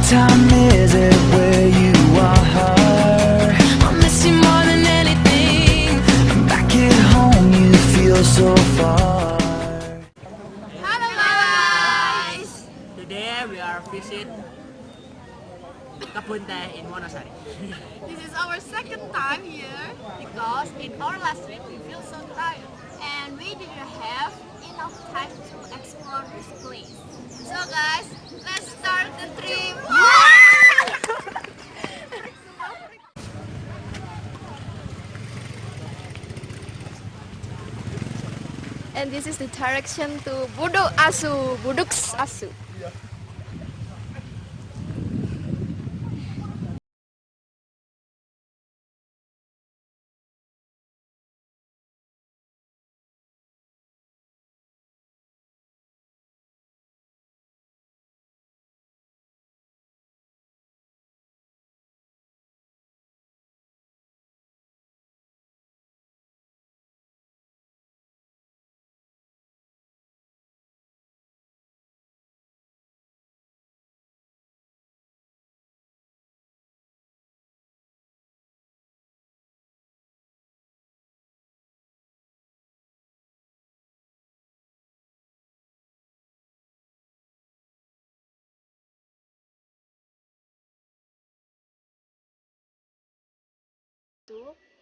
time is it where you are? I miss you more than anything. Back at home you feel so far. Hello guys! Today we are visit Kebun Teh in Wonosari. This is our second time here because in our last trip we feel so tired and we didn't have enough time to explore this place. So guys, let's start the trip! And this is the direction to Budug's Asu.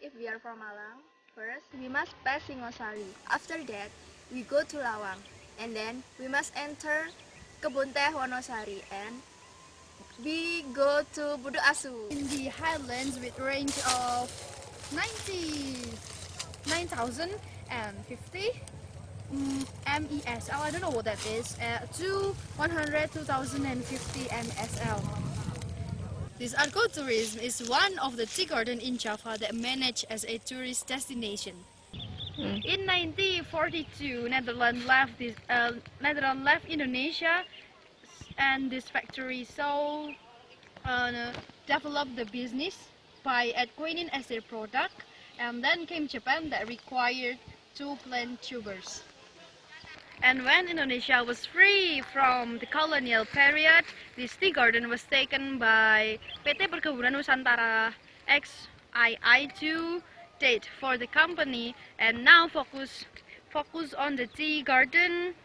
If we are from Malang, first we must pass Singosari. After that, we go to Lawang, and then we must enter Kebun Teh Wonosari, and we go to Budug Asu. In the highlands with range of 99,050 MESL, I don't know what that is, to 2,050 MSL. This ecotourism is one of the tea gardens in Java that managed as a tourist destination. In 1942, Netherlands left Indonesia, and this factory so developed the business by acquiring as their product, and then came Japan that required to plant tubers. And when Indonesia was free from the colonial period, this tea garden was taken by PT Perkebunan Nusantara XII date for the company, and now focus on the tea garden,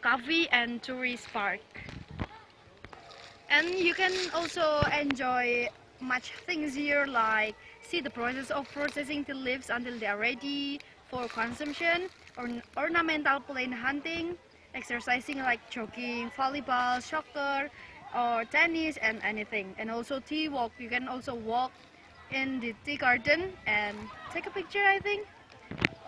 cafe and tourist park. And you can also enjoy much things here, like see the process of processing tea leaves until they are ready for consumption, or ornamental plant hunting, exercising like jogging, volleyball, soccer, or tennis, and anything. And also tea walk. You can also walk in the tea garden and take a picture, I think.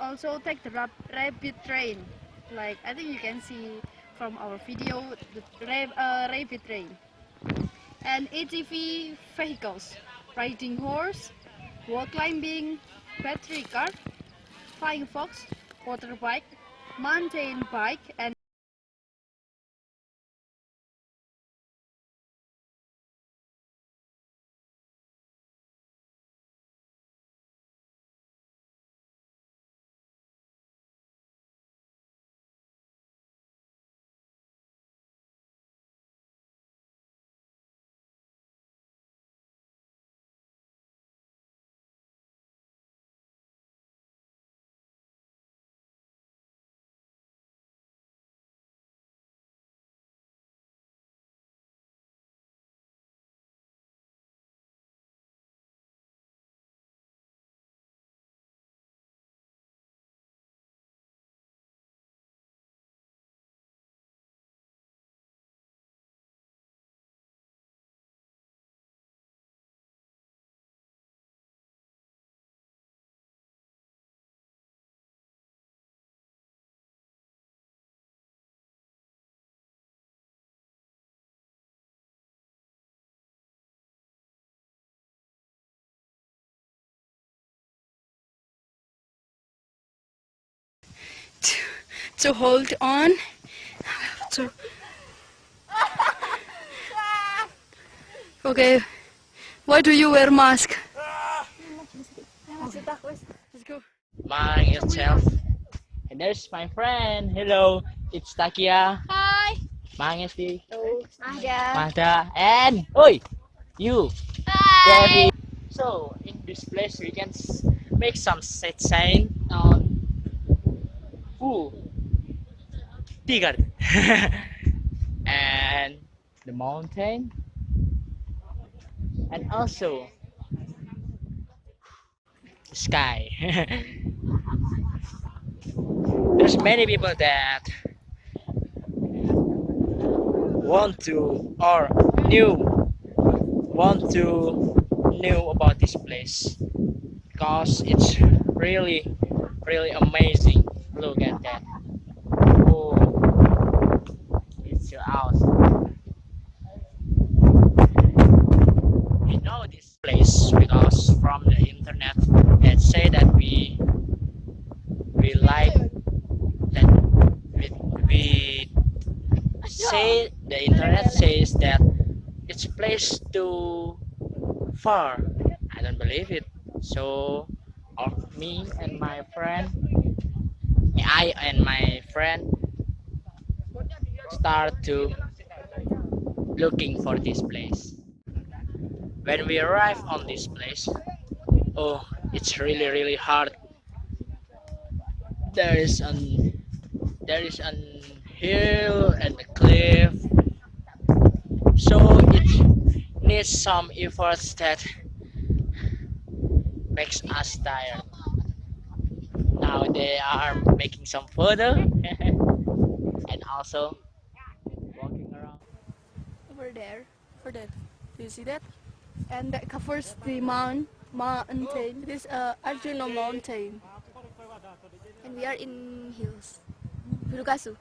Also take the rabbit train. Like I think you can see from our video the rabbit train. And ATV vehicles, riding horse, wall climbing, battery car, flying fox, water bike, mountain bike, and to hold on. Okay, why do you wear mask? Let's go. By yourself. And there's my friend. Hello, it's Takia. Hi. Mangesti, Ada. Mada, and oi, you, Bye. Devi. So in this place we can make some sightseeing on tea garden and the mountain, and also the sky. There's many people that want to or knew want to know about this place because it's really really amazing. Look at that. Oh, it's so awesome. We know this place because from the internet that say that we like that we say the internet says that it's place too far. I don't believe it. So me and my friend, I and my friend start to looking for this place. When we arrive on this place, oh, it's really really hard. There is an hill and a cliff, so it needs some efforts that makes us tired. Now they are making some photo and also walking around. Over there. For that. Do you see that? And that covers the mountain. It is Arjuna mountain. And we are in hills. Budukasu.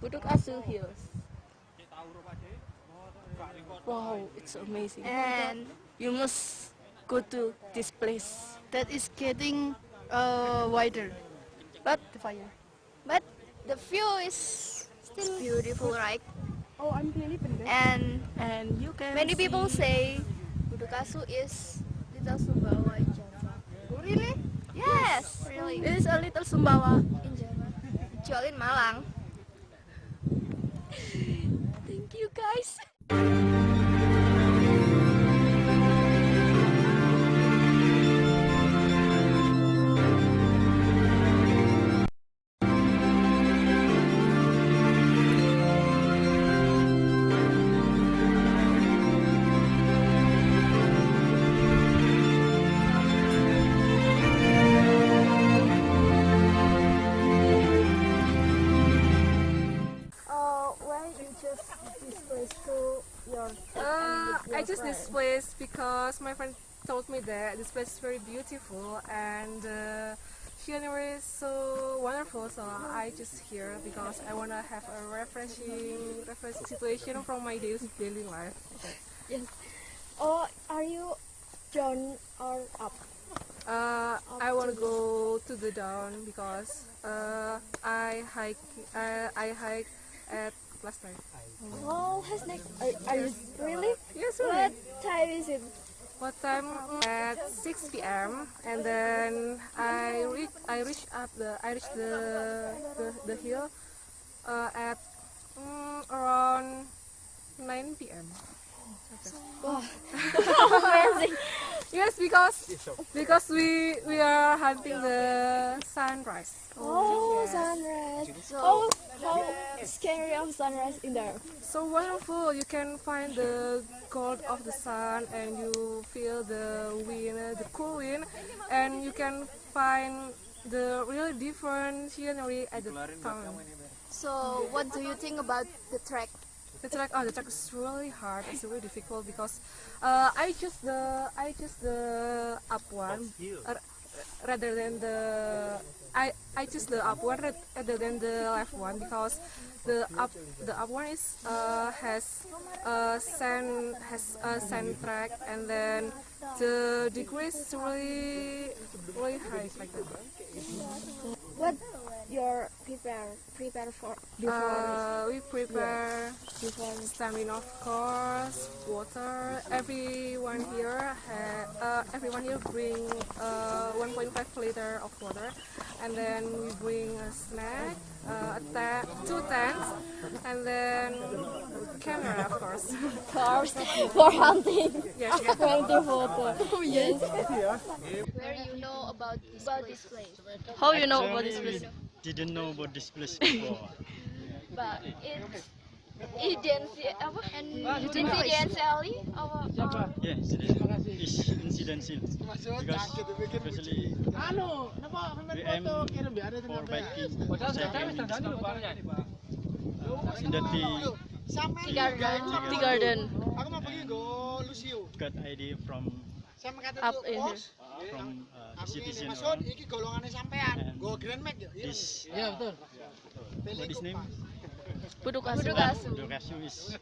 Budug Asu Hills. Wow, it's amazing. And You must go to this place. that is getting wider. But The fire. But the view is still beautiful, right? Oh, I'm really pendek. And you can many see people say Budukasu is little Sumbawa in Java. Really? Yes, really. it is a little Sumbawa. In Java. Jual in Malang. Thank you guys. Why you choose this place to your I chose this place because my friend told me that this place is very beautiful and scenery is so wonderful. So I just here because I wanna have a refreshing situation from my daily life. Oh, are you down or up? I wanna go to the down because I hike at last night. Oh, has next. Are you really? Yes, What really. time is it? What time? At 6 p.m. and then I reach the hill at around 9 p.m. Amazing. Yes, because we are hunting the sunrise. Oh, Yes. sunrise. So How scary of sunrise in there? so wonderful. You can find the gold of the sun and you feel the wind, the cool wind, and you can find the really different scenery at the town. So, what do you think about the trek? The track is really hard. It's really difficult because I choose the up one rather than I choose the up one rather than the left one because the up one is has a sand track and then the degree is really high like that. What your prepare for We prepare stamina, of course, water. Everyone here bring 1.5 liter of water, and then we bring a snack, two tents, and then camera, of course. cars for hunting. Yes. Hunting photo. Oh yes. Where you know about this place? How you know about this place? Didn't know about this place before. But it's incidentally or Yes, it is incidental because especially we aim for biking, cycling in that we Tea garden. got idea from Up in here. the citizen around. And this what is name? Budug Budug is a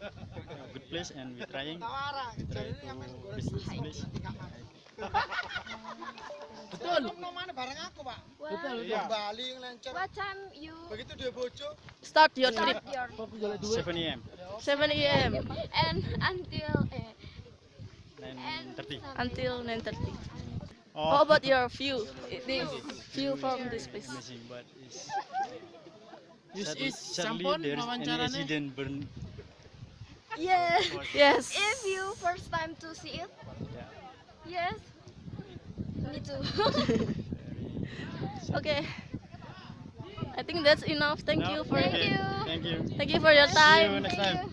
good place, and we're trying to visit this place. what time you Start your trip. your 7 a.m. 7 a.m. and until 9:30. until 9:30. Oh, How about your view? The view from this place. amazing, but This is sadly sampon there is an wawancaranya. accident burn. yes. Yes. If you first time to see it, Yeah. yes. Me too. Okay. I think that's enough. Thank No? you for Okay. you. Thank you. thank you for your See you time. next Thank time. you.